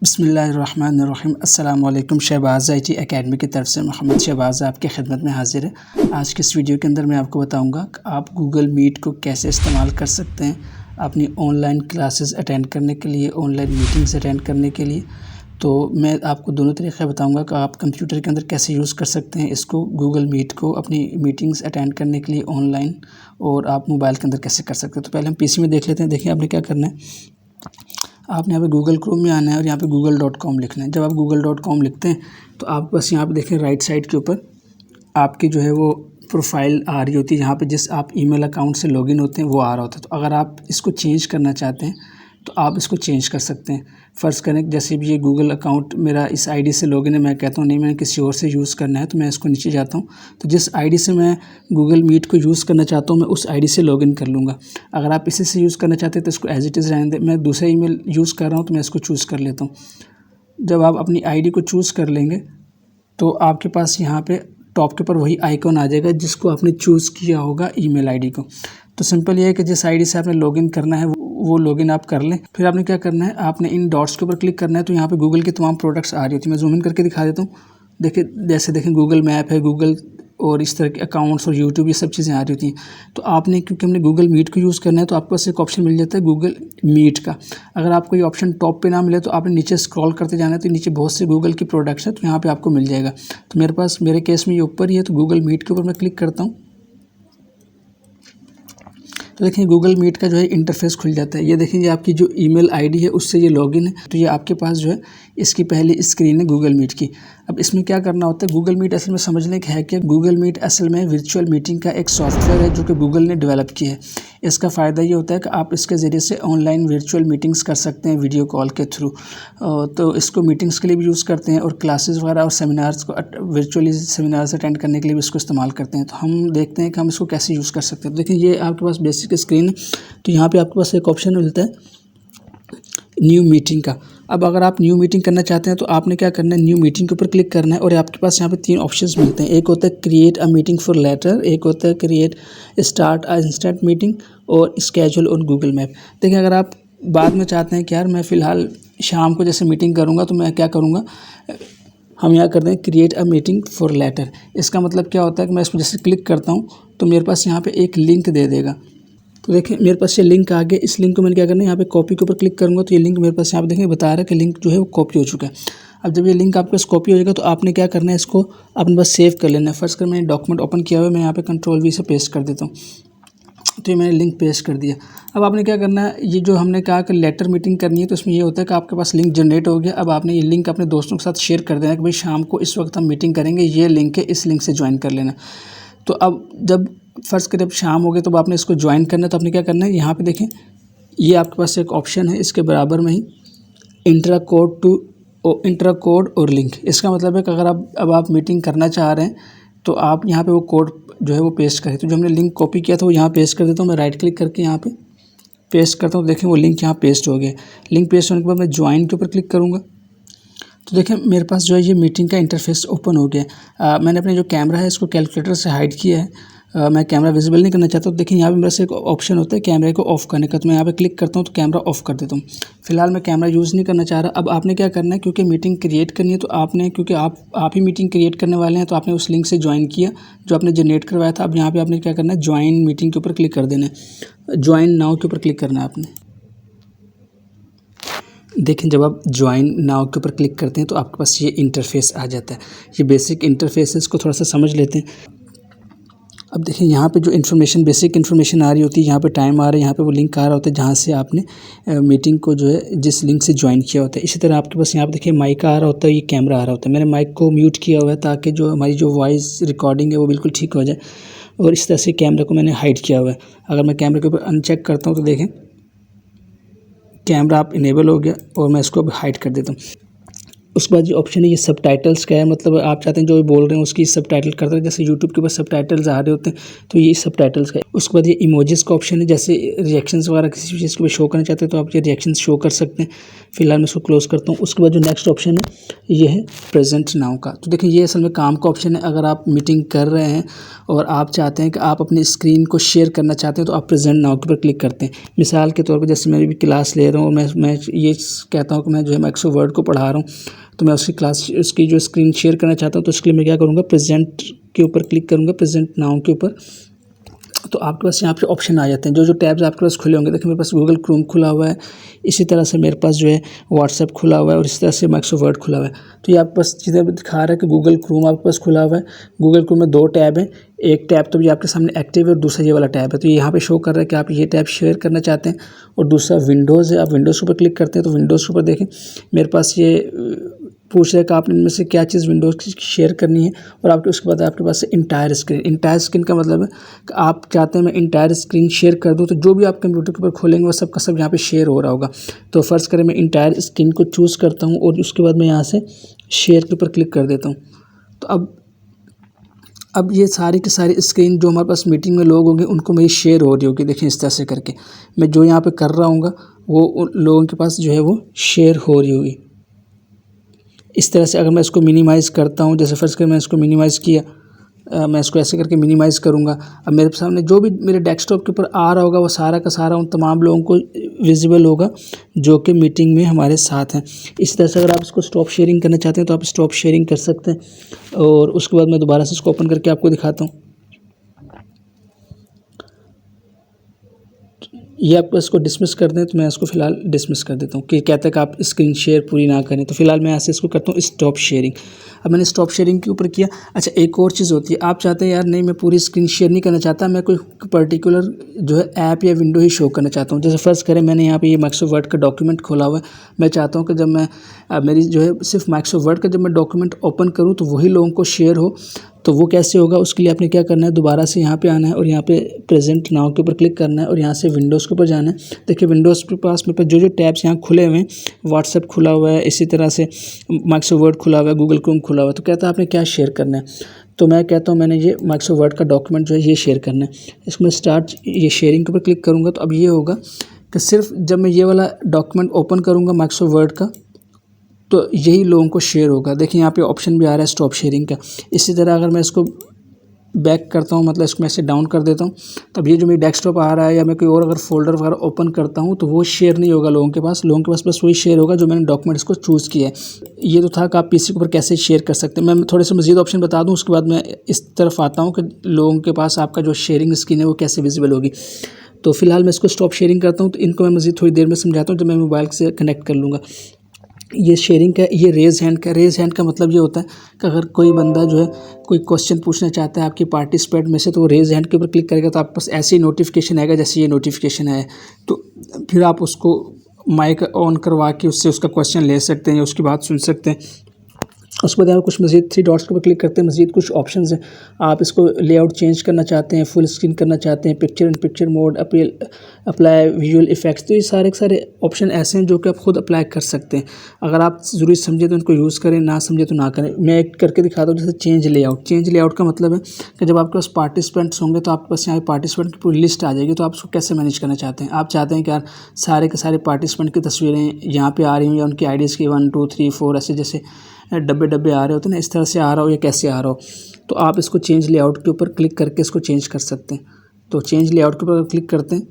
बिस्मिल्लाहिर्रहमानिर्रहीम। अस्सलाम वालेकुम। शहबाज़ IT एकेडमी की तरफ से मोहम्मद शहबाज़ आपके खिदमत में हाज़िर है। आज के इस वीडियो के अंदर मैं आपको बताऊंगा कि आप गूगल मीट को कैसे इस्तेमाल कर सकते हैं अपनी ऑनलाइन क्लासेस अटेंड करने के लिए, ऑनलाइन मीटिंग्स अटेंड करने के लिए। तो मैं आपको दोनों तरीक़े बताऊंगा कि आप कंप्यूटर के अंदर कैसे यूज़ कर सकते हैं इसको, गूगल मीट को अपनी मीटिंग्स अटेंड करने के लिए ऑनलाइन, और आप मोबाइल के अंदर कैसे कर सकते हैं। तो पहले हम PC में देख लेते हैं। देखिए आपने क्या करना है, आपने यहाँ पे गूगल क्रोम में आना है और यहाँ पे google.com लिखना है। जब आप google.com लिखते हैं तो आप बस यहाँ पे देखें राइट साइड के ऊपर आपकी जो है वो प्रोफाइल आ रही होती है, यहाँ पे जिस आप ईमेल अकाउंट से लॉगिन होते हैं वो आ रहा होता है। तो अगर आप इसको चेंज करना चाहते हैं तो आप इसको चेंज कर सकते हैं। फ़र्ज़ करें जैसे भी ये गूगल अकाउंट मेरा इस आईडी से लॉगिन है, मैं कहता हूँ नहीं मैंने किसी और से यूज़ करना है, तो मैं इसको नीचे जाता हूँ। तो जिस आईडी से मैं गूगल मीट को यूज़ करना चाहता हूँ मैं उस आईडी से लॉगिन कर लूँगा। अगर आप इसी से यूज़ करना चाहते हैं तो इसको एज़ इट इज़ रहने दें। मैं दूसरा ईमेल यूज़ कर रहा हूँ तो मैं इसको चूज़ कर लेता हूँ। जब आप अपनी आईडी को चूज़ कर लेंगे तो आपके पास यहाँ पे टॉप के ऊपर वही आइकॉन आ जाएगा जिसको आपने चूज़ किया होगा ईमेल आईडी को। तो सिंपल ये है कि जिस आईडी से आपने लॉगिन करना है वो लॉगिन आप कर लें। फिर आपने क्या करना है, आपने इन डॉट्स के ऊपर क्लिक करना है। तो यहाँ पे गूगल की तमाम प्रोडक्ट्स आ रही होती है। मैं जूम इन करके दिखा देता हूँ। देखिए जैसे देखें गूगल मैप है, गूगल और इस तरह के अकाउंट्स और यूट्यूब, ये सब चीज़ें आ रही होती हैं। तो आपने क्योंकि हमने गूगल मीट को यूज़ करना है तो आपके पास एक ऑप्शन मिल जाता है गूगल मीट का। अगर आपको ये ऑप्शन टॉप पे ना मिले तो आपने नीचे स्क्रॉल करते जाना है, तो नीचे बहुत से गूगल की प्रोडक्ट्स हैं तो यहाँ पे आपको मिल जाएगा। तो मेरे केस में ये ऊपर ही है, तो गूगल मीट के ऊपर मैं क्लिक करता हूँ। तो देखिए गूगल मीट का जो है इंटरफेस खुल जाता है। ये देखिए ये आपकी जो ईमेल आईडी है उससे ये लॉगिन है। तो ये आपके पास जो है इसकी पहली स्क्रीन है गूगल मीट की। अब इसमें क्या करना होता है, गूगल मीट असल में समझने का है कि गूगल मीट असल में वर्चुअल मीटिंग का एक सॉफ्टवेयर है जो कि गूगल ने डेवलप किया है। इसका फ़ायदा ये होता है कि आप इसके ज़रिए से ऑनलाइन वर्चुअल मीटिंग्स कर सकते हैं वीडियो कॉल के थ्रू। तो इसको मीटिंग्स के लिए भी यूज़ करते हैं और क्लासेस वगैरह और सेमिनार्स को वर्चुअली सेमिनार्स अटेंड करने के लिए भी इसको इस्तेमाल करते हैं। तो हम देखते हैं कि हम इसको कैसे यूज़ कर सकते हैं। तो देखिए ये आपके पास बेसिक स्क्रीन है। तो यहाँ पे आपके पास एक ऑप्शन मिलता है न्यू मीटिंग का। अब अगर आप न्यू मीटिंग करना चाहते हैं तो आपने क्या करना है, न्यू मीटिंग के ऊपर क्लिक करना है और आपके पास यहाँ पे 3 ऑप्शंस मिलते हैं। एक होता है create a meeting for later, एक होता है create start a instant meeting, और स्केड्यूल ऑन गूगल मैप। देखिए अगर आप बाद में चाहते हैं कि यार मैं फ़िलहाल शाम को जैसे मीटिंग करूँगा तो मैं क्या करूँगा, हम यहाँ करते हैं create a meeting for later. इसका मतलब क्या होता है कि मैं इसमें जैसे क्लिक करता हूँ तो मेरे पास यहाँ पे एक लिंक दे देगा। तो देखिए मेरे पास ये लिंक आ गया। इस लिंक को मैंने क्या करना है, यहाँ पे कॉपी के ऊपर क्लिक करूँगा तो ये लिंक मेरे पास यहाँ पे देखिए बता रहा है कि लिंक जो है वो कॉपी हो चुका है। अब जब ये लिंक आपके पास कॉपी हो जाएगा तो आपने क्या करना है, इसको अपने पास सेव कर लेना है। फर्स्ट कर मैंने डॉक्यूमेंट ओपन किया हुआ है, मैं यहाँ पे Ctrl+V से पेस्ट कर देता हूँ। तो ये मैंने लिंक पेस्ट कर दिया। अब आपने क्या करना है, ये जो हमने कहा कि लेटर मीटिंग करनी है तो इसमें ये होता है कि आपके पास लिंक जनरेट हो गया। अब आपने ये लिंक अपने दोस्तों के साथ शेयर कर देना कि भाई शाम को इस वक्त हम मीटिंग करेंगे, ये लिंक है, इस लिंक से ज्वाइन कर लेना। तो अब जब फ़र्ज़ करें अब शाम हो गए तो आपने इसको ज्वाइन करना है। तो आपने क्या करना है, यहाँ पे देखें ये आपके पास एक ऑप्शन है, इसके बराबर में ही इंट्रा कोड और लिंक। इसका मतलब है कि अगर आप मीटिंग करना चाह रहे हैं तो आप यहाँ पे वो कोड जो है वो पेस्ट करें। तो जो हमने लिंक कॉपी किया था वो यहाँ पेस्ट कर देता हूँ। मैं राइट क्लिक करके यहाँ पे पेस्ट करता हूँ। देखें वो लिंक यहाँ पेस्ट हो गया। लिंक पेस्ट होने के बाद मैं ज्वाइन के ऊपर क्लिक करूँगा तो देखें मेरे पास जो है ये मीटिंग का इंटरफेस ओपन हो गया। मैंने अपने जो कैमरा है इसको कैलकुलेटर से हाइड किया है। मैं कैमरा विजिबल नहीं करना चाहता। तो देखिए यहाँ पे मेरे से एक ऑप्शन होता है कैमरे को ऑफ़ करने का। तो मैं यहाँ पे क्लिक करता हूँ तो कैमरा ऑफ़ कर देता हूँ। फिलहाल मैं कैमरा यूज़ नहीं करना चाह रहा। अब आपने क्या करना है, क्योंकि मीटिंग क्रिएट करनी है तो आपने, क्योंकि आप ही मीटिंग क्रिएट करने वाले हैं, तो आपने उस लिंक से ज्वाइन किया जो आपने जनरेट करवाया था। अब यहाँ पर आपने क्या करना है, ज्वाइन मीटिंग के ऊपर क्लिक कर देना है। ज्वाइन नाउ के ऊपर क्लिक करना है आपने। देखें जब आप ज्वाइन नाउ के ऊपर क्लिक करते हैं तो आपके पास ये इंटरफेस आ जाता है। ये बेसिक इंटरफेस है, इसको थोड़ा सा समझ लेते हैं। अब देखिए यहाँ पे जो इन्फॉर्मेशन, बेसिक इन्फॉर्मेशन आ रही होती है, यहाँ पे टाइम आ रहा है, यहाँ पे वो लिंक आ रहा होता है जहाँ से आपने मीटिंग को जो है जिस लिंक से ज्वाइन किया होता है। इसी तरह आपके पास यहाँ पे देखिए माइक आ रहा होता है, ये कैमरा आ रहा होता है। मैंने माइक को म्यूट किया हुआ है ताकि जो हमारी जो वॉइस रिकॉर्डिंग है वो बिल्कुल ठीक हो जाए, और इस तरह से कैमरे को मैंने हाइड किया हुआ है। अगर मैं कैमरे के ऊपर अनचेक करता हूँ तो देखें कैमरा आप इनेबल हो गया और मैं इसको अब हाइड कर देता हूँ। उसके बाद जो ऑप्शन है ये सबटाइटल्स का है, मतलब आप चाहते हैं जो भी बोल रहे हैं उसकी सबटाइटल करते हैं, जैसे यूट्यूब के ऊपर सबटाइटल्स आ रहे होते हैं तो ये सबटाइटल्स का है। उसके बाद ये इमोजीज का ऑप्शन है, जैसे रिएक्शंस वगैरह किसी चीज़ के ऊपर शो करना चाहते हैं तो आप ये रिएक्शंस शो कर सकते हैं। फिलहाल मैं इसको क्लोज करता हूँ। उसके बाद जो नेक्स्ट ऑप्शन है ये है प्रेजेंट नाउ का। तो देखिए ये असल में काम का ऑप्शन है। अगर आप मीटिंग कर रहे हैं और आप चाहते हैं कि आप अपनी स्क्रीन को शेयर करना चाहते हैं तो आप प्रेजेंट नाउ के ऊपर क्लिक करते हैं। मिसाल के तौर पर जैसे मैं भी क्लास ले रहा हूँ और मैं ये कहता हूँ कि मैं जो है माइक्रोसॉफ्ट वर्ड को पढ़ा रहा हूँ, तो मैं उसकी जो स्क्रीन शेयर करना चाहता हूँ तो उसके लिए मैं क्या करूँगा, प्रेजेंट के ऊपर क्लिक करूँगा, प्रेजेंट नाउ के ऊपर। तो आपके पास यहाँ पे ऑप्शन आ जाते हैं, जो टैब्स आपके पास खुले होंगे। देखिए मेरे पास गूगल क्रोम खुला हुआ है, इसी तरह से मेरे पास जो है व्हाट्सएप खुला हुआ है और इसी तरह से माइक्रोसॉफ्ट वर्ड खुला हुआ है। तो ये आपके पास जिधर दिखा रहा है कि गूगल क्रोम आपके पास खुला हुआ है। गूगल क्रोम में 2 टैब हैं, एक टैब तो ये आपके सामने एक्टिव है और दूसरा ये वाला टैब है। तो ये यहाँ पे शो कर रहा है कि आप ये टैब शेयर करना चाहते हैं। और दूसरा विंडोज़ है, आप विंडोज़ के ऊपर क्लिक करते हैं तो विंडोज़ के ऊपर देखें मेरे पास ये पूछ रहा है कि आपने इनमें से क्या चीज़ विंडोज़ की शेयर करनी है। और आपके उसके बाद आपके पास इंटायर स्क्रीन का मतलब है कि आप चाहते हैं मैं इंटायर स्क्रीन शेयर कर दूं, तो जो भी आप कंप्यूटर के ऊपर खोलेंगे वो सब का सब यहाँ पे शेयर हो रहा होगा। तो फ़र्ज़ करें मैं इंटायर स्क्रीन को चूज़ करता हूँ और उसके बाद मैं यहाँ से शेयर के ऊपर क्लिक कर देता हूँ। तो अब ये सारी की सारी स्क्रीन जो हमारे पास मीटिंग में लोग होंगे उनको मेरी शेयर हो रही होगी। देखिए इस तरह से करके मैं जो यहाँ पे कर रहा हूँगा वो उन लोगों के पास जो है वो शेयर हो रही होगी। इस तरह से अगर मैं इसको मिनिमाइज़ करता हूँ, जैसे फ़र्ज़ करें मैं इसको मिनिमाइज़ किया, मैं इसको ऐसे करके मिनिमाइज़ करूँगा। अब मेरे सामने जो भी मेरे डेस्कटॉप के ऊपर आ रहा होगा वो सारा का सारा उन तमाम लोगों को विजिबल होगा जो कि मीटिंग में हमारे साथ हैं। इस तरह से अगर आप इसको स्टॉप शेयरिंग करना चाहते हैं तो आप स्टॉप शेयरिंग कर सकते हैं। और उसके बाद मैं दोबारा से इसको ओपन करके आपको दिखाता हूँ। ये आप इसको डिसमिस कर दें तो मैं इसको फ़िलहाल डिसमिस कर देता हूँ कि कहता है कि आप स्क्रीन शेयर पूरी ना करें। तो फ़िलहाल मैं यहाँ से इसको करता हूँ स्टॉप शेयरिंग। अब मैंने स्टॉप शेयरिंग के ऊपर किया। अच्छा एक और चीज़ होती है, आप चाहते हैं यार नहीं मैं पूरी स्क्रीन शेयर नहीं करना चाहता, मैं कोई पर्टिकुलर जो है ऐप या विंडो ही शो करना चाहता हूँ। जैसे फ़र्ज़ करें मैंने यहाँ पे ये माइक्रोसॉफ्ट वर्ड का डॉक्यूमेंट खोला हुआ है, मैं चाहता हूँ कि जब मैं मेरी जो है सिर्फ माइक्रोसॉफ्ट वर्ड का जब मैं डॉक्यूमेंट ओपन करूँ तो वही लोगों को शेयर हो। तो वो कैसे होगा, उसके लिए आपने क्या करना है, दोबारा से यहाँ पे आना है और यहाँ पे प्रेजेंट नाउ के ऊपर क्लिक करना है और यहाँ से विंडोज़ के ऊपर जाना है। देखिए विंडोज़ के पास मेरे पास जो टैब्स यहाँ खुले हुए हैं, व्हाट्सएप खुला हुआ है, इसी तरह से माइक्रोसॉफ्ट वर्ड खुला हुआ है, गूगल क्रोम खुला हुआ है। तो कहता है आपने क्या शेयर करना है, तो मैं कहता हूँ मैंने ये माइक्रोसॉफ्ट वर्ड का डॉक्यूमेंट जो है ये शेयर करना है। इसको मैं स्टार्ट ये शेयरिंग के ऊपर क्लिक करूँगा तो अब ये होगा कि सिर्फ जब मैं ये वाला डॉक्यूमेंट ओपन करूँगा माइक्रोसॉफ्ट वर्ड का तो यही लोगों को शेयर होगा। देखिए यहाँ पे ऑप्शन भी आ रहा है स्टॉप शेयरिंग का। इसी तरह अगर मैं इसको बैक करता हूँ, मतलब इसको मैं ऐसे डाउन कर देता हूँ, तब ये जो मेरी डेस्कटॉप आ रहा है या मैं कोई और अगर फोल्डर वगैरह ओपन करता हूँ तो वो शेयर नहीं होगा लोगों के पास बस वही शेयर होगा जो मैंने डॉक्यूमेंट इसको चूज़ किया है। ये तो था कि आप पीसी के ऊपर कैसे शेयर कर सकते हैं। मैं थोड़े से मज़ीद ऑप्शन बता दूँ, उसके बाद मैं इस तरफ आता हूँ कि लोगों के पास आपका जो शेयरिंग स्क्रीन है वो कैसे विजिबल होगी। तो फिलहाल मैं इसको स्टॉप शेयरिंग करता हूँ, तो इनको मैं मज़ीद थोड़ी देर में समझाता हूँ जब मैं मोबाइल से कनेक्ट कर लूँगा। ये शेयरिंग का, ये रेज़ हैंड का मतलब ये होता है कि अगर कोई बंदा जो है कोई क्वेश्चन पूछना चाहता है आपकी पार्टिसिपेंट में से, तो वो रेज़ हैंड के ऊपर क्लिक करेगा तो आपके पास ऐसे ही नोटिफिकेशन आएगा जैसे ये नोटिफिकेशन है। तो फिर आप उसको माइक ऑन करवा के उससे उसका क्वेश्चन ले सकते हैं या उसकी बात सुन सकते हैं। उसके बाद यहाँ कुछ मज़ीद 3 डॉट्स के ऊपर क्लिक करते हैं, मज़ीद कुछ ऑप्शंस हैं। आप इसको लेआउट चेंज करना चाहते हैं, फुल स्क्रीन करना चाहते हैं, picture in picture mode, apply visual effects, तो ये सारे के सारे ऑप्शन ऐसे हैं जो कि आप खुद अप्लाई कर सकते हैं। अगर आप ज़रूरी समझे तो इनको यूज़ करें, ना समझे तो ना करें। मैं एक करके दिखाता हूँ, जैसे चेंज लेआउट का मतलब है कि जब आपके पास पार्टिसिपेंट्स होंगे तो आपके पास यहाँ पार्टिसिपेंट की पूरी लिस्ट आ जाएगी। तो आप उसको कैसे मैनेज करना चाहते हैं, आप चाहते हैं कि यार सारे के सारे पार्टिसिपेंट की तस्वीरें यहाँ पर आ रही हों या उनकी आईडीज़ की 1 2 3 4 ऐसे जैसे डब्बे आ रहे होते हैं ना, इस तरह से आ रहा हो या कैसे आ रहा हो, तो आप इसको चेंज लेआउट के ऊपर क्लिक करके इसको चेंज कर सकते हैं। तो चेंज लेआउट के ऊपर क्लिक करते हैं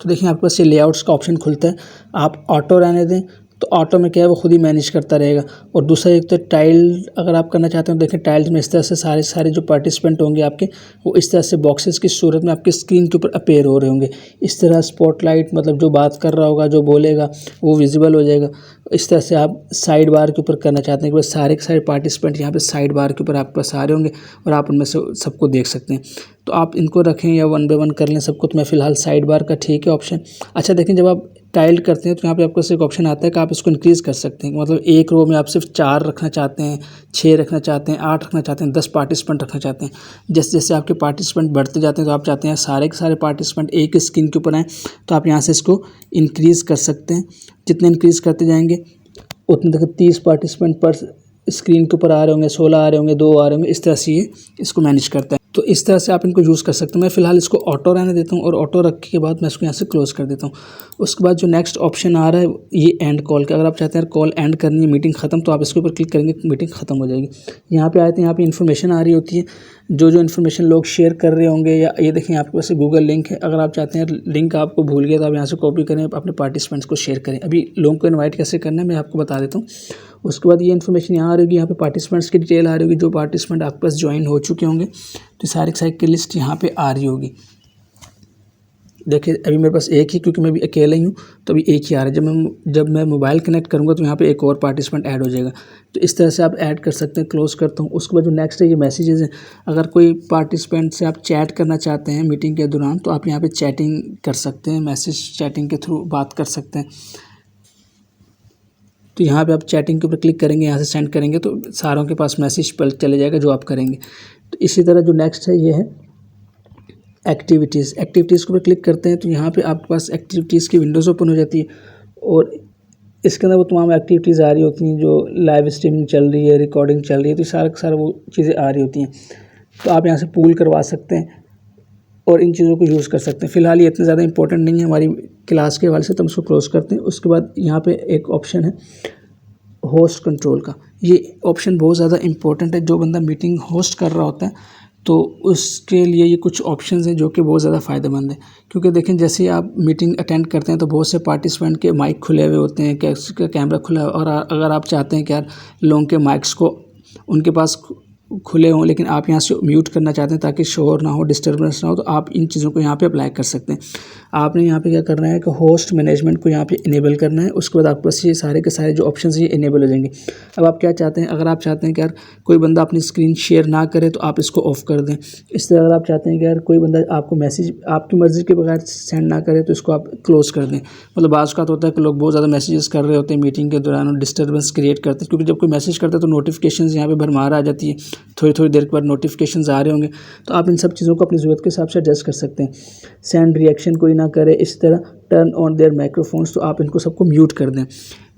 तो देखिए आपके पास ये लेआउट्स का ऑप्शन खुलता है। आप ऑटो रहने दें तो ऑटो में क्या है वो खुद ही मैनेज करता रहेगा। और दूसरा एक तो टाइल अगर आप करना चाहते हो, देखें टाइल्स में इस तरह से सारे जो पार्टिसिपेंट होंगे आपके वो इस तरह से बॉक्सेस की सूरत में आपके स्क्रीन के ऊपर अपीयर हो रहे होंगे। इस तरह स्पॉटलाइट मतलब जो बात कर रहा होगा, जो बोलेगा वो विजिबल हो जाएगा। इस तरह से आप साइड बार के ऊपर करना चाहते हैं कि बस सारे के सारे पार्टिसिपेंट यहाँ पे साइड बार के ऊपर आपके पास आ रहे होंगे और आप उनमें से सबको देख सकते हैं। तो आप इनको रखें या 1 बाय 1 कर लें सबको, तो मैं फ़िलहाल साइड बार का ठीक है ऑप्शन। अच्छा देखें, जब आप टाइल्ड करते हैं तो यहाँ पे आपको एक ऑप्शन आता है कि आप इसको इंक्रीज़ कर सकते हैं। मतलब एक रो में आप सिर्फ 4 रखना चाहते हैं, 6 रखना चाहते हैं, 8 रखना चाहते हैं, 10 पार्टिसिपेंट रखना चाहते हैं। जैसे जैसे आपके पार्टिसिपेंट बढ़ते जाते हैं तो आप चाहते हैं सारे के सारे पार्टिसिपेंट एक स्क्रीन के ऊपर आएँ, तो आप यहाँ से इसको इंक्रीज़ कर सकते हैं। जितने इंक्रीज़ करते जाएंगे उतने तक 30 पार्टिसिपेंट पर स्क्रीन के ऊपर आ रहे होंगे, 16 आ रहे होंगे, 2 आ रहे होंगे, इस तरह से ये इसको मैनेज करता है। तो इस तरह से आप इनको यूज़ कर सकते हैं। मैं फ़िलहाल इसको ऑटो रहने देता हूँ और ऑटो रखने के बाद मैं इसको यहाँ से क्लोज़ कर देता हूँ। उसके बाद जो नेक्स्ट ऑप्शन आ रहा है ये एंड कॉल का। अगर आप चाहते हैं कॉल एंड करनी है, मीटिंग ख़त्म, तो आप इसके ऊपर क्लिक करेंगे, मीटिंग ख़त्म हो जाएगी। यहाँ पे आए थे, यहाँ पे इन्फॉर्मेशन आ रही होती है, जो इन्फॉर्मेशन लोग शेयर कर रहे होंगे, या ये देखें आपके पास गूगल लिंक है। अगर आप चाहते हैं लिंक आपको भूल गया तो आप यहाँ से कॉपी करें, अपने पार्टिसिपेंट्स को शेयर करें। अभी लोगों को इन्वाइट कैसे करना है मैं आपको बता देता हूँ। उसके बाद ये इन्फॉर्मेशन यहाँ आ रही होगी, यहाँ पे पार्टिसिपेंट्स की डिटेल आ रही होगी, जो पार्टिसिपेंट आपके पास ज्वाइन हो चुके होंगे, तो सारे सारे की लिस्ट यहाँ पे आ रही होगी। देखिए अभी मेरे पास एक ही, क्योंकि मैं भी अकेला ही हूँ, तो अभी एक ही आ रहा है। जब मैं मोबाइल कनेक्ट करूँगा तो यहाँ पे एक और पार्टिसिपेंट ऐड हो जाएगा। तो इस तरह से आप ऐड कर सकते हैं। क्लोज़ करता हूँ। उसके बाद जो नेक्स्ट है ये मैसेजेस हैं। अगर कोई पार्टिसिपेंट से आप चैट करना चाहते हैं मीटिंग के दौरान, तो आप यहाँ पर चैटिंग कर सकते हैं, मैसेज चैटिंग के थ्रू बात कर सकते हैं। तो यहाँ पे आप चैटिंग के ऊपर क्लिक करेंगे, यहाँ से सेंड करेंगे तो सारों के पास मैसेज पर चले जाएगा जो आप करेंगे। तो इसी तरह जो नेक्स्ट है ये है एक्टिविटीज़। एक्टिविटीज़ के ऊपर क्लिक करते हैं तो यहाँ पे आपके पास एक्टिविटीज़ की विंडोज़ ओपन हो जाती है और इसके अंदर वो तमाम एक्टिविटीज़ आ रही होती हैं, जो लाइव स्ट्रीमिंग चल रही है, रिकॉर्डिंग चल रही है, तो सारा वो चीज़ें आ रही होती हैं। तो आप यहाँ से पूल करवा सकते हैं और इन चीज़ों को यूज़ कर सकते हैं। फ़िलहाल ये इतने ज़्यादा इंपॉर्टेंट नहीं है हमारी क्लास के हवाले से, तो हम इसको क्लोज़ करते हैं। उसके बाद यहाँ पे एक ऑप्शन है होस्ट कंट्रोल का। ये ऑप्शन बहुत ज़्यादा इंपॉर्टेंट है। जो बंदा मीटिंग होस्ट कर रहा होता है तो उसके लिए ये कुछ ऑप्शंस हैं जो कि बहुत ज़्यादा फ़ायदेमंद है। क्योंकि देखें जैसे ही आप मीटिंग अटेंड करते हैं तो बहुत से पार्टिसिपेंट के माइक खुले हुए होते हैं, कैमरा खुला है, और अगर आप चाहते हैं कि यार लोगों के माइक्स को उनके पास खुले हों, लेकिन आप यहाँ से म्यूट करना चाहते हैं ताकि शोर ना हो, डिस्टर्बेंस ना हो, तो आप इन चीज़ों को यहाँ पे अप्लाई कर सकते हैं। आपने यहाँ पे क्या करना है कि होस्ट मैनेजमेंट को यहाँ पे इनेबल करना है। उसके बाद आपके पास ये सारे के सारे जो ऑप्शंस हैं ये इनेबल हो जाएंगे। अब आप क्या चाहते हैं, अगर आप चाहते हैं कि यार कोई बंदा अपनी स्क्रीन शेयर ना करे तो आप इसको ऑफ़ कर दें। इस तरह अगर आप चाहते हैं कि यार कोई बंदा आपको मैसेज आपकी मर्ज़ी के बगैर सेंड ना करे तो इसको आप क्लोज़ कर दें। मतलब बाज़ का होता है कि लोग बहुत ज़्यादा मैसेजेस कर रहे होते हैं मीटिंग के दौरान और डिस्टर्बेंस क्रिएट करते हैं, क्योंकि जब कोई मैसेज करता है तो नोटिफिकेशंस यहाँ पे भरमार आ जाती है, थोड़ी देर के बाद नोटिफिकेशंस आ रहे होंगे। तो आप इन सब चीज़ों को अपनी ज़रूरत के हिसाब से एडजस्ट कर सकते हैं। सेंड रिएक्शन कोई ना करे, इस तरह टर्न ऑन देयर माइक्रोफोन्स, तो आप इनको सबको म्यूट कर दें।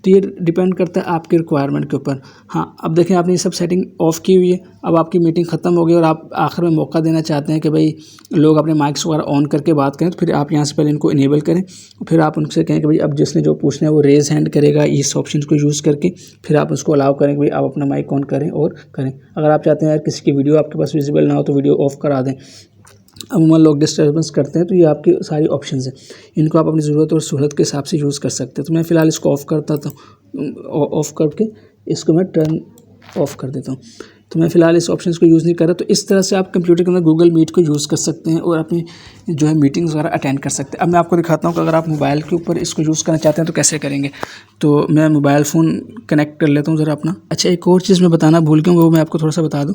तो ये डिपेंड करता है आपके रिक्वायरमेंट के ऊपर। हाँ, अब देखें आपने ये सब सेटिंग ऑफ़ की हुई है। अब आपकी मीटिंग ख़त्म हो गई और आप आखिर में मौका देना चाहते हैं कि भाई लोग अपने माइक्स वगैरह ऑन करके बात करें, तो फिर आप यहाँ से पहले इनको इनेबल करें। फिर आप उनसे कहें कि भाई अब जिसने जो पूछना है वो रेज़ हैंड करेगा इस ऑप्शन को यूज़ करके। फिर आप उसको अलाउ करें कि भाई आप अपना माइक ऑन करें और करें। अगर आप चाहते हैं यार किसी की वीडियो आपके पास विजिबल ना हो तो वीडियो ऑफ़ करा दें। अमूमन लोग डिस्टर्बेंस करते हैं, तो ये आपकी सारी ऑप्शंस हैं। इनको आप अपनी ज़रूरत और सहूलत के हिसाब से यूज़ कर सकते हैं। तो मैं फ़िलहाल इसको ऑफ़ करता था, ऑफ़ करके इसको मैं टर्न ऑफ़ कर देता हूँ। तो मैं फ़िलहाल इस ऑप्शंस को यूज़ नहीं कर रहा। तो इस तरह से आप कंप्यूटर के अंदर गूगल मीट को यूज़ कर सकते हैं और अपनी जो है मीटिंग्स वगैरह अटेंड कर सकते हैं। अब मैं आपको दिखाता हूँ कि अगर आप मोबाइल के ऊपर इसको यूज़ करना चाहते हैं तो कैसे करेंगे। तो मैं मोबाइल फ़ोन कनेक्ट कर लेता हूँ ज़रा अपना। अच्छा, एक और चीज़ मैं बताना भूल गया, वो मैं आपको थोड़ा सा बता दूँ।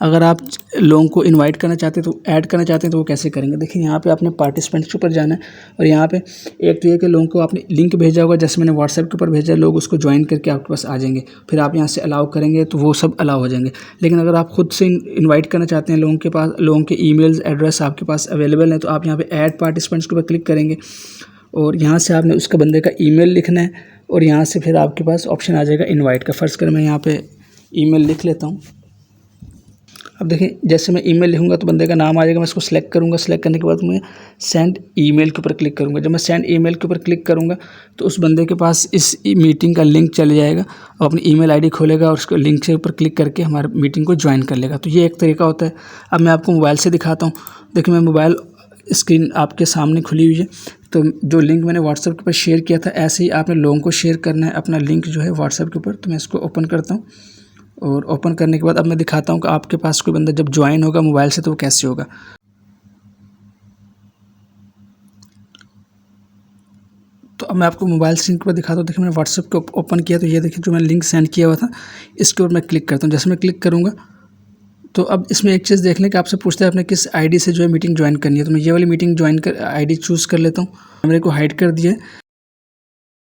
अगर आप लोगों को इनवाइट करना चाहते हैं तो ऐड करना चाहते हैं तो वो कैसे करेंगे। देखिए यहाँ पे आपने पार्टिसिपेंट्स के ऊपर जाना है और यहाँ पे एक तो ये कि लोगों को आपने लिंक भेजा होगा, जैसे मैंने व्हाट्सएप के ऊपर भेजा, लोग उसको ज्वाइन करके आपके पास आ जाएंगे। फिर आप यहाँ से अलाउ करेंगे तो वो सब अलाउ हो जाएंगे। लेकिन अगर आप खुद से इन्वाइट करना चाहते हैं लोगों के पास, लोगों के ईमेल्स एड्रेस आपके पास अवेलेबल है, तो आप यहाँ पे ऐड पार्टिसिपेंट्स के ऊपर क्लिक करेंगे और यहाँ से आपने उसका बंदे का ईमेल लिखना है और यहाँ से फिर आपके पास ऑप्शन आ जाएगा इनवाइट का। फ़र्ज़ कर मैं यहाँ पे ईमेल लिख लेता हूँ। अब देखिए जैसे मैं ईमेल लिखूँगा तो बंदे का नाम आ जाएगा। मैं इसको सिलेक्ट करूँगा, सिलेक्ट करने के बाद मैं सेंड ईमेल के ऊपर क्लिक करूँगा। जब मैं सेंड ईमेल के ऊपर क्लिक करूँगा तो उस बंदे के पास इस मीटिंग का लिंक चले जाएगा और अपनी ईमेल आईडी खोलेगा और उसको लिंक से ऊपर क्लिक करके हमारे मीटिंग को ज्वाइन कर लेगा। तो ये एक तरीका होता है। अब मैं आपको मोबाइल से दिखाता हूँ। देखिए मैं मोबाइल स्क्रीन आपके सामने खुली हुई है। तो जो लिंक मैंने व्हाट्सएप के ऊपर शेयर किया था, ऐसे ही आपने लोगों को शेयर करना है अपना लिंक जो है व्हाट्सएप के ऊपर। तो मैं इसको ओपन करता हूँ और ओपन करने के बाद अब मैं दिखाता हूँ कि आपके पास कोई बंदा जब ज्वाइन होगा मोबाइल से तो वो कैसे होगा। तो अब मैं आपको मोबाइल स्क्रीन के ऊपर दिखाता हूँ। देखिए मैंने व्हाट्सएप को ओपन किया तो ये देखिए जो मैंने लिंक सेंड किया हुआ था इसके ऊपर मैं क्लिक करता हूँ। जैसे मैं क्लिक करूँगा तो अब इसमें एक चीज़ देख लें कि आपसे पूछता है आपने किस आईडी से जो है मीटिंग ज्वाइन करनी है। तो मैं ये वाली मीटिंग ज्वाइन कर आईडी चूज़ कर लेता हूँ। मेरे को हाइड कर दिया है।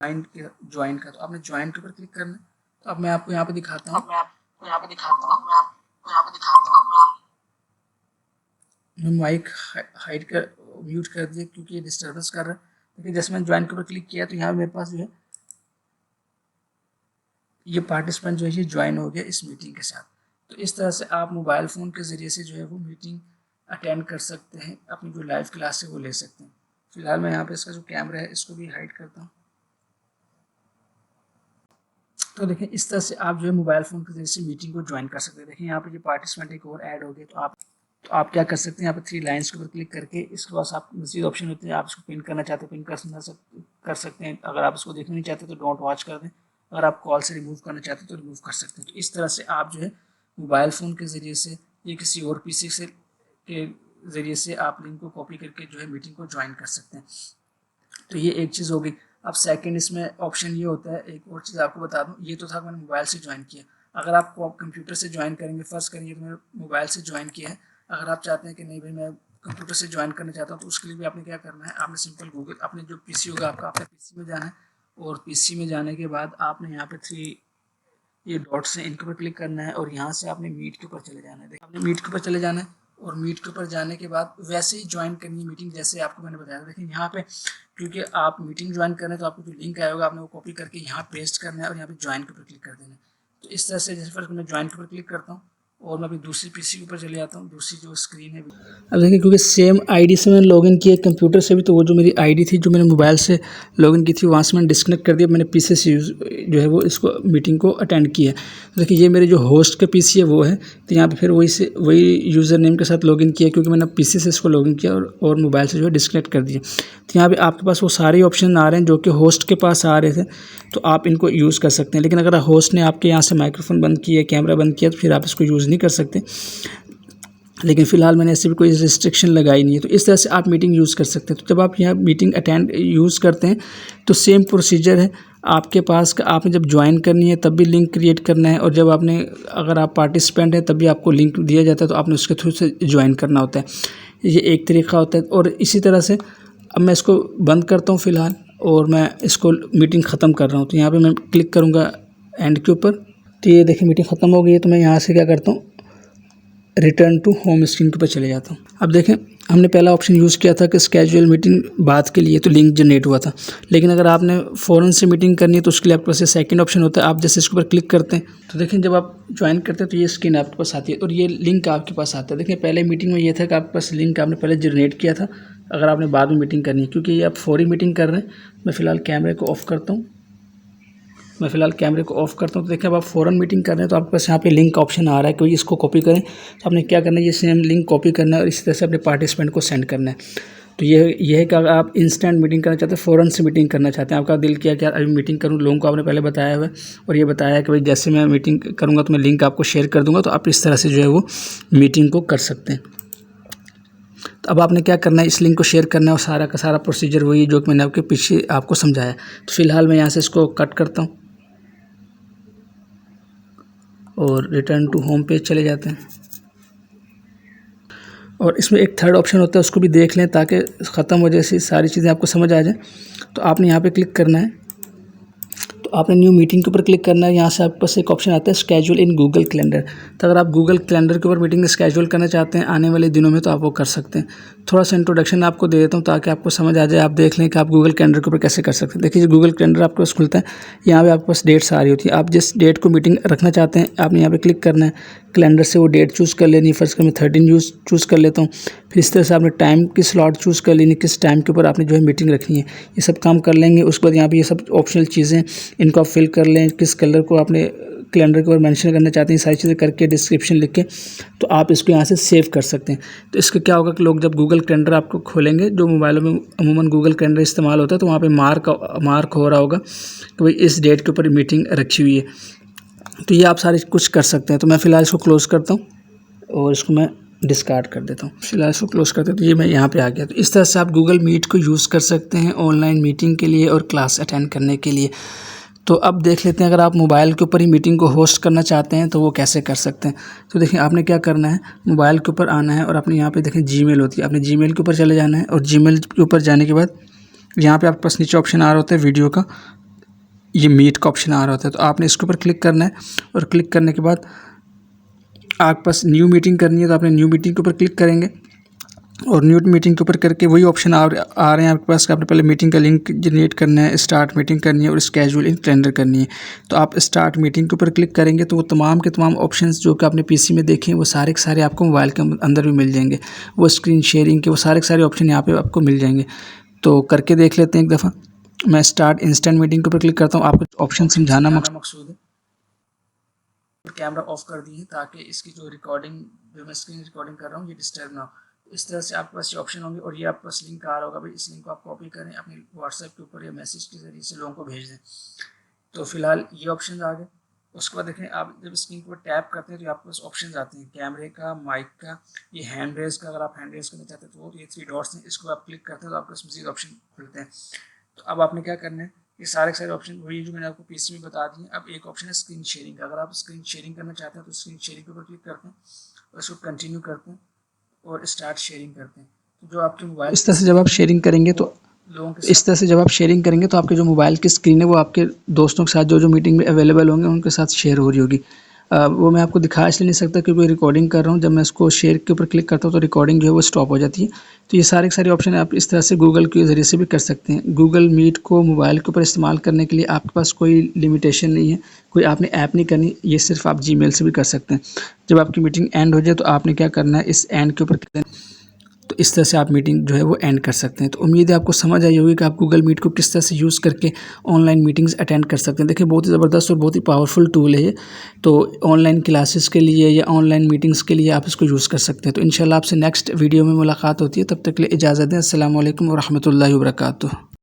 ज्वाइन का, तो आपने ज्वाइन के ऊपर क्लिक करना है। तो अब मैं आपको यहाँ पे दिखाता हूँ, मैं माइक हाइड कर म्यूट कर दिया क्योंकि ये डिस्टर्बेंस कर रहा है। देखिए जैसे मैंने ज्वाइन के ऊपर क्लिक किया तो यहाँ मेरे पास जो है ये पार्टिसिपेंट जो है ये ज्वाइन हो गया इस मीटिंग के साथ। तो इस तरह से आप मोबाइल फ़ोन के ज़रिए से जो है वो मीटिंग अटेंड कर सकते हैं, अपनी जो लाइव क्लास है वो ले सकते हैं। फिलहाल मैं यहाँ पे इसका जो कैमरा है इसको भी हाइड करता हूँ। तो देखिए इस तरह से आप जो है मोबाइल फ़ोन के ज़रिए से मीटिंग को ज्वाइन कर सकते हैं। देखिए यहाँ पे ये पार्टिसिपेंट एक और ऐड हो गया। तो आप क्या कर सकते हैं, यहाँ पे 3 लाइन्स के ऊपर क्लिक करके इसके पास आप मज़ीद ऑप्शन होते हैं, आप इसको पिन करना चाहते हैं पिन कर सकते हैं। अगर आप इसको देखना नहीं चाहते तो डोंट वॉच कर दें। अगर आप कॉल से रिमूव करना चाहते हैं तो रिमूव कर सकते हैं। तो इस तरह से आप जो है मोबाइल फ़ोन के ज़रिए से या किसी और पीसी से के ज़रिए से आप लिंक को कॉपी करके जो है मीटिंग को ज्वाइन कर सकते हैं। तो ये एक चीज़ हो गई। अब सेकंड इसमें ऑप्शन ये होता है, एक और चीज़ आपको बता दूं, ये तो था मैंने मोबाइल से ज्वाइन किया। अगर आप कंप्यूटर से ज्वाइन करेंगे, फर्स्ट करेंगे तो मैंने मोबाइल से ज्वाइन किया है। अगर आप चाहते हैं कि नहीं भाई मैं कंप्यूटर से ज्वाइन करना चाहता हूँ तो उसके लिए भी आपने क्या करना है, आपने सिंपल गूगल अपने जो पीसी होगा आपका, अपने पीसी में जाना है और पीसी में जाने के बाद आपने यहाँ पे 3 ये डॉट्स हैं इनके ऊपर क्लिक करना है और यहाँ से आपने मीट के ऊपर चले जाना है। आपने मीट के ऊपर चले जाना है और मीट के ऊपर जाने के बाद वैसे ही ज्वाइन करनी है मीटिंग जैसे आपको मैंने बताया था। देखिए यहाँ पे क्योंकि आप मीटिंग ज्वाइन कर रहे हैं तो आपको जो लिंक आया होगा आपने वो कॉपी करके यहाँ पेस्ट करना है और यहाँ पे ज्वाइन के ऊपर क्लिक कर देना है। तो इस तरह से जैसे फर्स्ट मैं ज्वाइन के ऊपर क्लिक करता हूँ और मैं अभी दूसरी पीसी के ऊपर चले जाता हूँ, दूसरी जो स्क्रीन है। अब देखिए क्योंकि सेम आईडी से मैंने लॉगिन किया कंप्यूटर से भी, तो वो जो मेरी आईडी थी जो मैंने मोबाइल से लॉगिन की थी वहाँ से मैंने डिस्कनेक्ट कर दिया, मैंने पीसी से जो है वो इसको मीटिंग को अटेंड किया। तो देखिए ये मेरे जो होस्ट का पीसी है वो है, तो यहाँ पे फिर वही यूज़र नेम के साथ लॉगिन किया क्योंकि मैंने पीसी से इसको लॉगिन किया और मोबाइल से जो है डिस्कनेक्ट कर दिया। तो यहाँ पे आपके पास वो सारे ऑप्शन आ रहे हैं जो कि होस्ट के पास आ रहे थे, तो आप इनको यूज़ कर सकते हैं। लेकिन अगर होस्ट ने आपके यहाँ से माइक्रोफोन बंद किया, कैमरा बंद किया, तो फिर आप इसको यूज़ नहीं कर सकते। लेकिन फ़िलहाल मैंने ऐसे भी कोई रिस्ट्रिक्शन लगाई नहीं है। तो इस तरह से आप मीटिंग यूज़ कर सकते हैं। तो जब आप यहाँ मीटिंग अटेंड यूज़ करते हैं तो सेम प्रोसीजर है आपके पास का। आपने जब ज्वाइन करनी है तब भी लिंक क्रिएट करना है और जब आपने अगर आप पार्टिसिपेंट हैं तब भी आपको लिंक दिया जाता है तो आपने उसके थ्रू से ज्वाइन करना होता है। ये एक तरीका होता है। और इसी तरह से अब मैं इसको बंद करता हूँ फ़िलहाल और मैं इसको मीटिंग ख़त्म कर रहा हूँ। तो यहाँ पर मैं क्लिक करूँगा एंड के ऊपर। तो ये देखिए मीटिंग ख़त्म हो गई है। तो मैं यहाँ से क्या करता हूँ, रिटर्न टू होम स्क्रीन के ऊपर चले जाता हूँ। अब देखें हमने पहला ऑप्शन यूज़ किया था कि स्केजुअल मीटिंग बात के लिए, तो लिंक जनरेट हुआ था। लेकिन अगर आपने फ़ौरन से मीटिंग करनी है तो उसके लिए आपके पास सेकंड ऑप्शन होता है। आप जैसे इसके ऊपर क्लिक करते हैं तो देखें जब आप ज्वाइन करते हैं तो ये स्क्रीन आपके पास आती है और ये लिंक आपके पास आता है। देखिए पहले मीटिंग में ये था कि आपके पास लिंक आपने पहले जनरेट किया था अगर आपने बाद में मीटिंग करनी है। क्योंकि ये आप फौरी मीटिंग कर रहे हैं, मैं फ़िलहाल कैमरे को ऑफ़ करता हूँ। तो देखिए अब आप फ़ौरन मीटिंग कर रहे हैं तो आपके पास यहाँ पे लिंक ऑप्शन आ रहा है कि इसको कॉपी करें। तो आपने क्या करना है, ये सेम लिंक कॉपी करना है और इसी तरह से अपने पार्टिसिपेंट को सेंड करना है। तो ये है कि अगर आप इंस्टेंट मीटिंग करना चाहते हैं, फ़ौरन से मीटिंग करना चाहते हैं, आपका दिल किया कि यार अभी मीटिंग करूँ, लोगों को आपने पहले बताया हुआ है और ये बताया कि भाई जैसे मैं मीटिंग करूँगा तो मैं लिंक आपको शेयर कर दूँगा। तो आप इस तरह से जो है वो मीटिंग को कर सकते हैं। तो अब आपने क्या करना है, इस लिंक को शेयर करना है और सारा का सारा प्रोसीजर वही जो कि मैंने आपके पीछे आपको समझाया। तो फ़िलहाल मैं यहाँ से इसको कट करता हूँ और रिटर्न टू होम पेज चले जाते हैं। और इसमें एक थर्ड ऑप्शन होता है, उसको भी देख लें ताकि ख़त्म हो जैसी सारी चीज़ें आपको समझ आ जाए। तो आपने यहाँ पे क्लिक करना है, तो आपने न्यू मीटिंग के ऊपर क्लिक करना है। यहाँ से आपके पास एक ऑप्शन आता है स्केड्यूल इन गूगल कैलेंडर। तो अगर आप गूगल कैलेंडर के ऊपर मीटिंग स्केड्यूल करना चाहते हैं आने वाले दिनों में तो आप वो कर सकते हैं। थोड़ा सा इंट्रोडक्शन आपको दे देता हूँ ताकि आपको समझ आ जाए, आप देख लें कि आप गूगल कैलेंडर के ऊपर कैसे कर सकते हैं। देखिए गूगल कैलेंडर आपके पास खुलता है, यहाँ पे आपके पास डेट्स आ रही होती है। आप जिस डेट को मीटिंग रखना चाहते हैं आपने यहाँ पे क्लिक करना है, कैलेंडर से वो डेट चूज़ कर लेनी है। फर्स्ट मैं 13 चूज़ कर लेता हूँ। फिर इस तरह से आपने टाइम की स्लॉट चूज़ कर लेनी, किस टाइम के ऊपर आपने जो है मीटिंग रखनी है। ये सब काम कर लेंगे। उसके बाद यहाँ पे ये सब ऑप्शनल चीज़ें इनको आप फिल कर लें, किस कलर को आपने कैलेंडर के ऊपर मेंशन करना चाहते हैं, सारी चीज़ें करके डिस्क्रिप्शन लिख के तो आप इसको यहाँ से सेव कर सकते हैं। तो इसका क्या होगा कि लोग जब गूगल कैलेंडर आपको खोलेंगे, जो मोबाइलों में अमूमन गूगल कैलेंडर इस्तेमाल होता है, तो वहाँ पे मार्क हो रहा होगा कि भाई इस डेट के ऊपर मीटिंग रखी हुई है। तो ये आप सारे कुछ कर सकते हैं। तो मैं फ़िलहाल इसको क्लोज़ करता हूँ और इसको मैं डिस्कार्ड कर देता हूँ। फिलहाल इसको क्लोज़ करते हैं। तो ये मैं यहाँ पे आ गया। तो इस तरह से आप गूगल मीट को यूज़ कर सकते हैं ऑनलाइन मीटिंग के लिए और क्लास अटेंड करने के लिए। तो अब देख लेते हैं अगर आप मोबाइल के ऊपर ही मीटिंग को होस्ट करना चाहते हैं तो वो कैसे कर सकते हैं। तो देखिए आपने क्या करना है, मोबाइल के ऊपर आना है और अपने यहाँ पे देखें जीमेल होती है, अपने जीमेल के ऊपर चले जाना है और जीमेल के ऊपर जाने के बाद यहाँ पे आपके पास नीचे ऑप्शन आ रहा होता है वीडियो का। ये मीट का ऑप्शन आ रहा होता है। तो आपने इसके ऊपर क्लिक करना है और क्लिक करने के बाद आपके पास न्यू मीटिंग करनी है तो आपने न्यू मीटिंग के ऊपर क्लिक करेंगे और न्यू मीटिंग के ऊपर करके वही ऑप्शन आ रहे हैं आपके पास कि आपने पहले मीटिंग का लिंक जनरेट करना है, स्टार्ट मीटिंग करनी है और स्केड्यूल इन कैलेंडर करनी है। तो आप स्टार्ट मीटिंग के ऊपर क्लिक करेंगे तो वो तमाम के तमाम ऑप्शंस जो कि आपने पीसी में देखे हैं वो सारे के सारे आपको मोबाइल के अंदर भी मिल जाएंगे। वो स्क्रीन शेयरिंग के वो सारे के सारे ऑप्शन यहाँ पर आपको मिल जाएंगे। तो करके देख लेते हैं एक दफ़ा। मैं स्टार्ट इंस्टेंट मीटिंग के ऊपर क्लिक करता हूँ। आपको ऑप्शन समझाना मकसूद है। कैमरा ऑफ कर दिए ताकि इसकी जो रिकॉर्डिंग जो मैं स्क्रीन रिकॉर्डिंग कर रहा हूँ ये डिस्टर्ब ना हो। तो इस तरह से आपके पास ये ऑप्शन होंगे और ये आपके पास लिंक आ रहा होगा भाई, इस लिंक को आप कॉपी करें अपने व्हाट्सएप के ऊपर या मैसेज के ज़रिए से लोगों को भेज दें। तो फिलहाल ये ऑप्शन आ गए। उसके बाद देखें आप जब स्क्रीन पर टैप करते हैं तो आपके पास ऑप्शन आते हैं कैमरे का, माइक का, ये हैंड रेज का। अगर आप हैंड रेज करना चाहते हैं तो ये 3 डॉट्स हैं, इसको आप क्लिक करते हैं तो आपके पास मज़ीद ऑप्शन खुलते हैं। तो अब आपने क्या करना है, ये सारे के सारे ऑप्शन वही जो मैंने आपको पीसी में बता दिए। अब एक ऑप्शन है स्क्रीन शेयरिंग का। अगर आप स्क्रीन शेयरिंग करना चाहते हैं तो स्क्रीन शेयरिंग के ऊपर क्लिक करते हैं और इसको कंटिन्यू करते हैं और स्टार्ट शेयरिंग करते हैं। तो जो आपके मोबाइल इस तरह से जब आप शेयरिंग करेंगे तो आपके जो मोबाइल की स्क्रीन है वो आपके दोस्तों के साथ जो मीटिंग में अवेलेबल होंगे उनके साथ शेयर हो रही होगी। वो मैं आपको दिखा इसलिए नहीं सकता क्योंकि रिकॉर्डिंग कर रहा हूँ। जब मैं इसको शेयर के ऊपर क्लिक करता हूँ तो रिकॉर्डिंग जो है वो स्टॉप हो जाती है। तो ये सारे के सारे ऑप्शन आप इस तरह से गूगल के ज़रिए से भी कर सकते हैं। गूगल मीट को मोबाइल के ऊपर इस्तेमाल करने के लिए आपके पास कोई लिमिटेशन नहीं है, कोई आपने ऐप नहीं करनी, ये सिर्फ आप जीमेल से भी कर सकते हैं। जब आपकी मीटिंग एंड हो जाए तो आपने क्या करना है, इस एंड के ऊपर तो इस तरह से आप मीटिंग जो है वो एंड कर सकते हैं। तो उम्मीद है आपको समझ आई होगी कि आप गूगल मीट को किस तरह से यूज़ करके ऑनलाइन मीटिंग्स अटेंड कर सकते हैं। देखिए बहुत ही ज़बरदस्त और बहुत ही पावरफुल टूल है ये। तो ऑनलाइन क्लासेस के लिए या ऑनलाइन मीटिंग्स के लिए आप इसको यूज़ कर सकते हैं। तो इंशाल्लाह आपसे नेक्स्ट वीडियो में मुलाकात होती है। तब तक के लिए इजाज़त दें। अस्सलाम वालेकुम व रहमतुल्लाहि व बरकातुहू।